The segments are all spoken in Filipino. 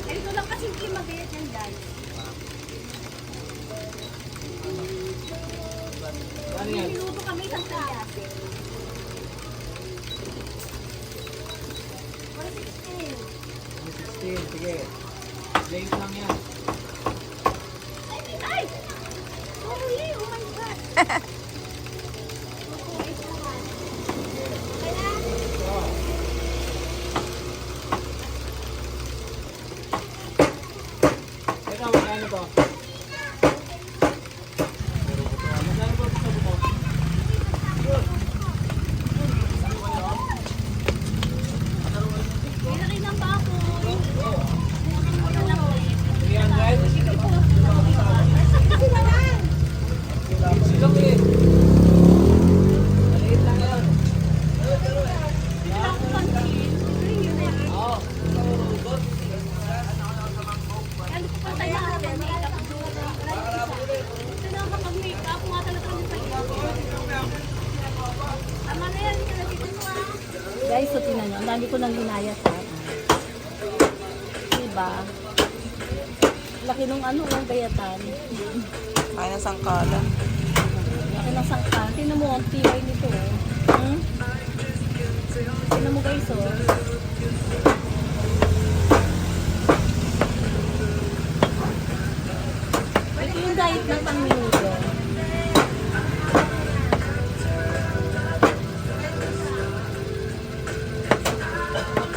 Ito lang kasi hindi magayat yan, guys. Ano yan? Niluto kami isang kayat. 16, sige. Late lang yan. Ay! Sorry! Oh my God! Ito, magkano to? Magkano po sa buto? Malaki ng baboy. 300? Silong eh. Maliit lang yan. Oo. Ano ko pa tayo makeup? Ito na kapag makeup, mga talaga kami sa iyo. Tama na yan, hindi ka nagtitin mo ah. Guys, so tingnan nyo. Ang dami ko nang ginayat ha. Diba? Laki nung ano, ng gayatan. Kaya ng sangkalan. Laki ng sangkal. Tingnan mo, ang tibay nito. Hmm? Tingnan mo guys, oh. Ito yung diet ng pang-minuto.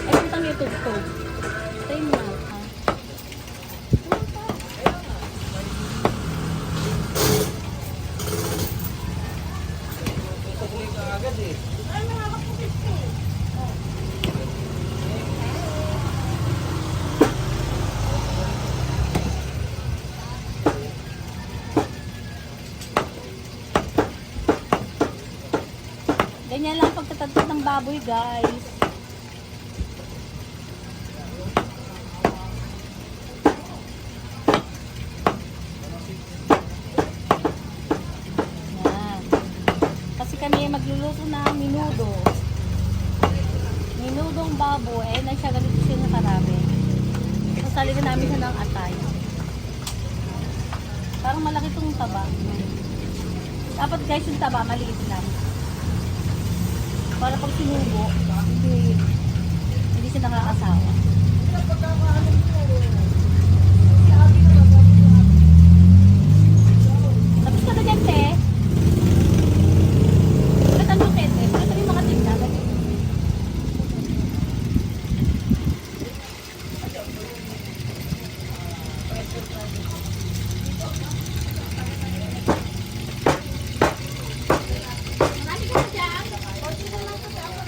Ay, puntang YouTube ko. Time na, ha? Tutuloy ka agad eh. Ay, mga kapatid ko. Ganyan lang pagtatagtad ng baboy, guys. Yan. Kasi kami magluluto ng minudo. Minudong baboy, eh na siya ganito siya na karami. Sasaligan namin siya ng atay. Parang malaki itong taba. Dapat guys yung taba, maliit lang. Para pag sinubo, hindi siya nakakasawa. Tapos ka na dyan, te. Ba't ang lukit, eh? Ito yung mga tignan. Marami ka na dyan. Konti na lang kasi ako.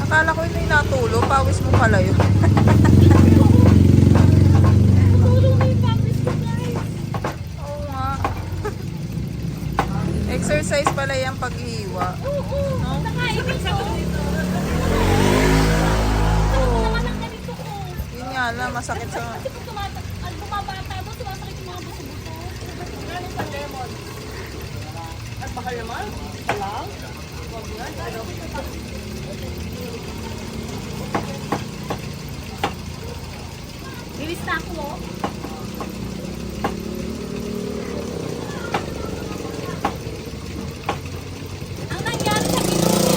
Akala ko ito yung natulo. Pawis mo pala yun. Tulong na yung puppies ko, guys. Oo nga. Exercise pala yung paghiwa. Oo, nakaibig ko. Oo. Naman ang ganito ko. Yun nga lang, masakit sa... Kasi kung bumabata mo, sumasakit yung mga buso-buso. Ano sa lemon? Napakal naman. Alam? Huwag yan. Ano? Bilis na ako, oh. Ang nangyari sa minuto.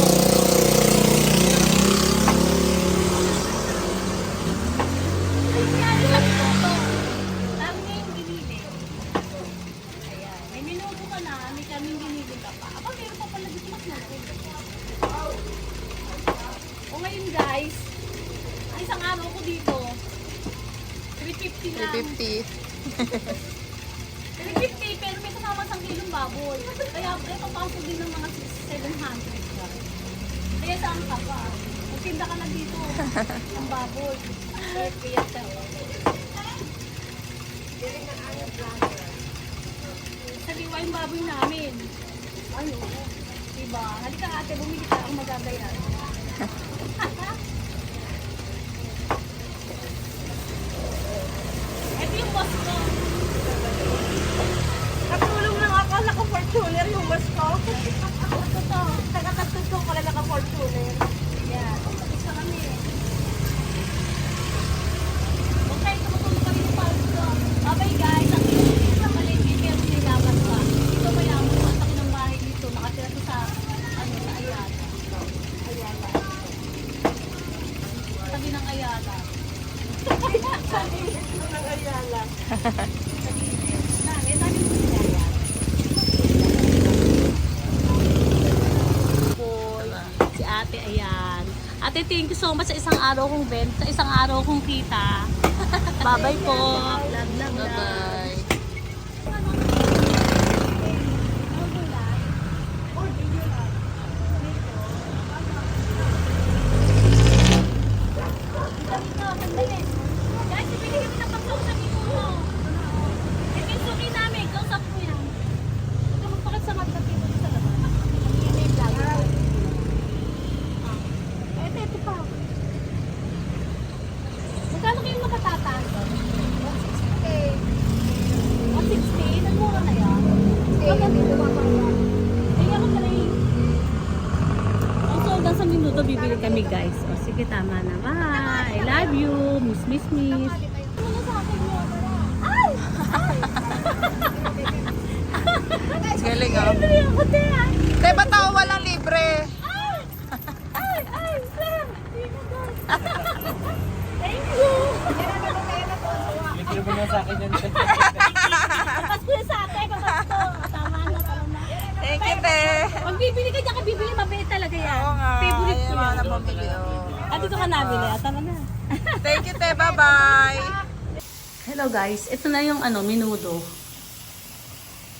Ang nangyari sa minuto. Dami niya yung binili. Ayan. May minuto ka na, may kaming binili ka pa. Aba, meron pa pala dito mas malaki. O ngayon guys, ang isang araw ko dito, 350 lang. 350. 350, pero may kasama sang kilong baboy. Kaya papasok din ng mga 700 lang. Kaya saan ka pa? Magtinda ka na dito ng baboy. Kaya ka. Saliwa yung baboy namin. Ano? Diba? Halika ate, bumili ka ang magagayan. Ito yung boss ko. Katulong lang ako, naka-Fortuner yung bus ko. Ito to. Taga-Tastos ko pala naka-Fortuner. Yan. Tapos na kami. Huwag tayo tumutulong kami ng palito. Babay guys, ang pinag sa palengke, pero nilaban pa. Ito maya, magpunta ko ng bahay dito. Nakatira ko sa, ano, sa Ayala. Ayala. Sabi ng Ayala. Ang Ayala. Si ate, ayan. Ate, thank you so much sa isang araw kong sa isang araw kong kita. Bye-bye po. Love, love, love. Bye-bye. Guys, ibili kami ng pagkaw sa minuto. Ito yung suki namin. Kausap ko yan. Huwag ka magpakit sa mata dito sa labas. Yan yung vlog. Ito pa. Magkano kayo makatatas? 160. Nagmura na yan. Kaya ako pala yung ang soldan sa minuto bibili kami guys. O sige, tama na. Bye. I love you. Miss. Ano sa akin mo? Ay! Galing oh. Ay! Ako din ah! Te, ba't ako walang libre? Ay! Sir! Thank you! Bigyan mo na sa akin yan. Papasko yun sa atin. Papasko. Tama na. Thank you, te. Pag bibili ka dyan ka bibili, mabait talaga yan. Oo nga. Favorite Ayun, ko mga yan. napamili. Oh. At dito ka nabili. Tama na. Thank you, te. Bye-bye. Hello guys, ito na yung minudo.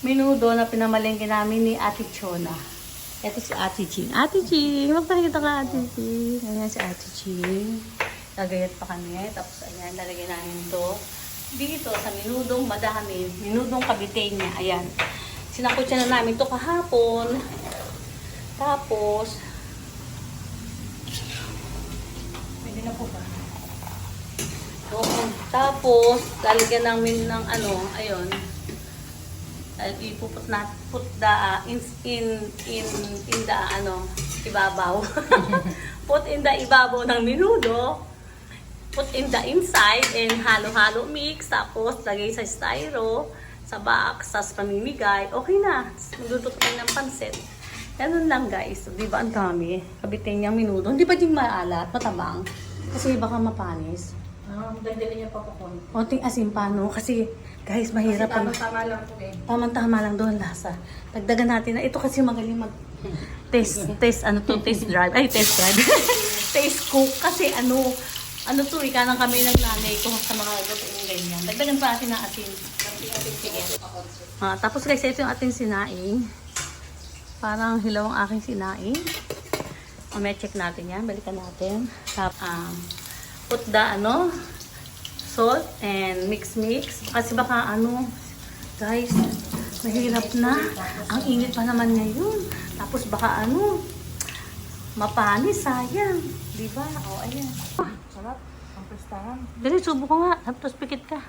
Minudo na pinamalengke namin ni Ate Chona. Ito si Ate Ching. Ate Ching, magpakita ka Ate Ching. Ayan si Ate Ching. Gagayat pa kami. Tapos ayan, lalagyan namin to dito sa minudong madami. Minudong kabiteng niya. Ayan. Sinakutsa na namin to kahapon. Tapos, pwede na po ba? Oo. Tapos, lalagyan namin ng ayun. Ipuput na put the in the ibabaw. Put in the ibabaw ng minudo. Put in the inside and halo-halo mix. Tapos, lagay sa styro, sa box, tapos pamimigay. Okay na. Magduduto tayo ng pansit. Ganun lang guys. Di ba ang dami? Kabitin niyang minudo. Hindi ba din maalat? Matabang? Kasi baka mapanis. Magdadali niya pa po ko. Konting asin pa, no? Kasi, guys, mahirap pag... Tama lang po eh. Tama lang doon lasa. Dagdagan natin na ito kasi magaling mag... taste drive. Ay, taste drive. Taste cook. Kasi ika nang kami ng nanay ko sa mga lutuin ganyan. Dagdagan pa natin ng asin. Sige. Tapos guys, ito yung ating sinaing. Parang hilaw ang aking sinaing. May check natin yan. Balikan natin. Put the salt and mix. Kasi baka guys, mahirap na. Ang init pa naman ngayon. Tapos baka mapanis, sayang. Diba? O, ayan. Sarap. Ang pustahan. Dali, subo ko nga. Tapos pikit ka.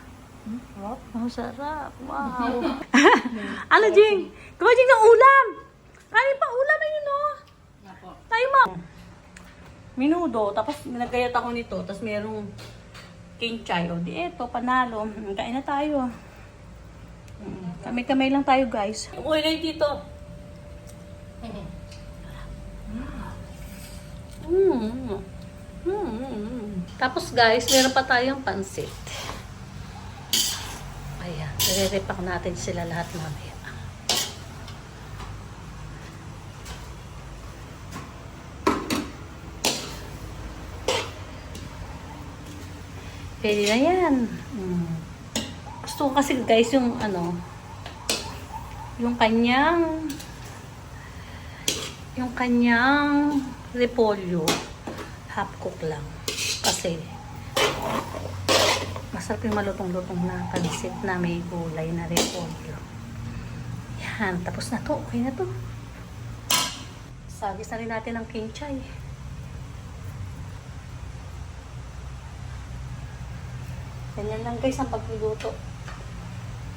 Sarap. Oh, sarap. Wow. Jing? Gawa Jing ng ulam. Kaya pa ulam yun, no? Tayo, ma. Minudo, tapos nagkayat ako nito, tapos merong kinchay. O, di eto, panalo. Kain na tayo. Kamay-kamay lang tayo, guys. Uy, kayo dito. Tapos, guys, meron pa tayong pansit. Ayan, nire-repack natin sila lahat mamaya. Pwede na yan. Gusto ko kasi guys yung yung kanyang repolyo. Half cook lang. Kasi masarap yung malutong-lutong na pansit na may gulay na repolyo. Yan. Tapos na to. Okay na to. Sagis na rin natin ng kinchay. Ganyan lang guys ang pagluluto.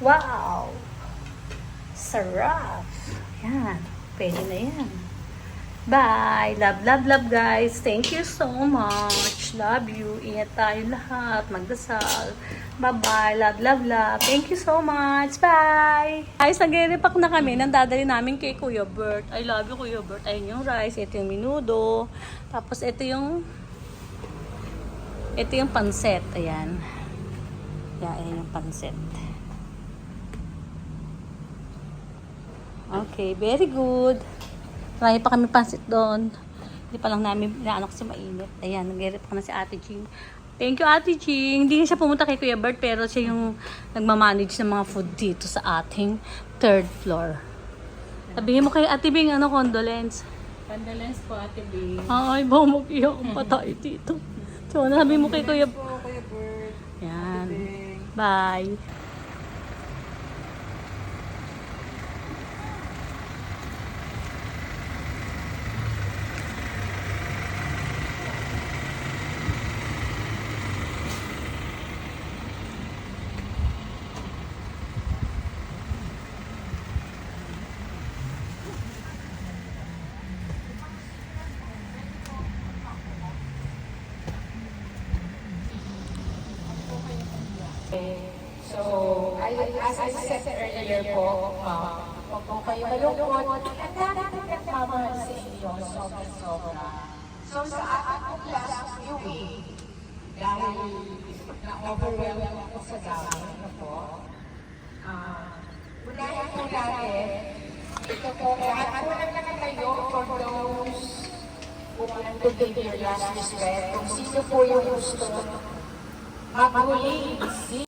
Wow! Sarap! Yan. Pwede na yan. Bye! Love, love, love guys. Thank you so much. Love you. Ingat tayo lahat. Magdasal. Bye-bye. Love, love, love. Thank you so much. Bye! Guys, nag-repack na kami nang dadali namin kay Kuya Bert. I love you, Kuya Bert. Ayun yung rice. Ito yung minudo. Tapos ito yung pansit. Ayan. Ayan yung pansit. Okay, very good. Marami pa kami pansit doon. Hindi pa lang namin inaano kasi mainit. Ayan, nag-repack na si Ate Ching. Thank you, Ate Ching. Hindi siya pumunta kay Kuya Bert, pero siya yung nagmamanage ng mga food dito sa ating 3rd floor. Sabihin mo kay Ate Bing, condolence. Condolence po, Ate Bing. Ay, baka mag-iyak pa tayo dito. So, sabihin mo kay Kuya Bert. Kuya Bert. Yan. Bye. So, as I said earlier po, huwag po kayo malungkot at dapat nagmamahal sa inyo sobra-sobra. So, sa ating pong last viewing, dahil na-overwhelm ako sa dami na po, unahin po natin, ito po, lahat po lang kayo for those who want to give your last respect, kung sino po yung gusto maghuling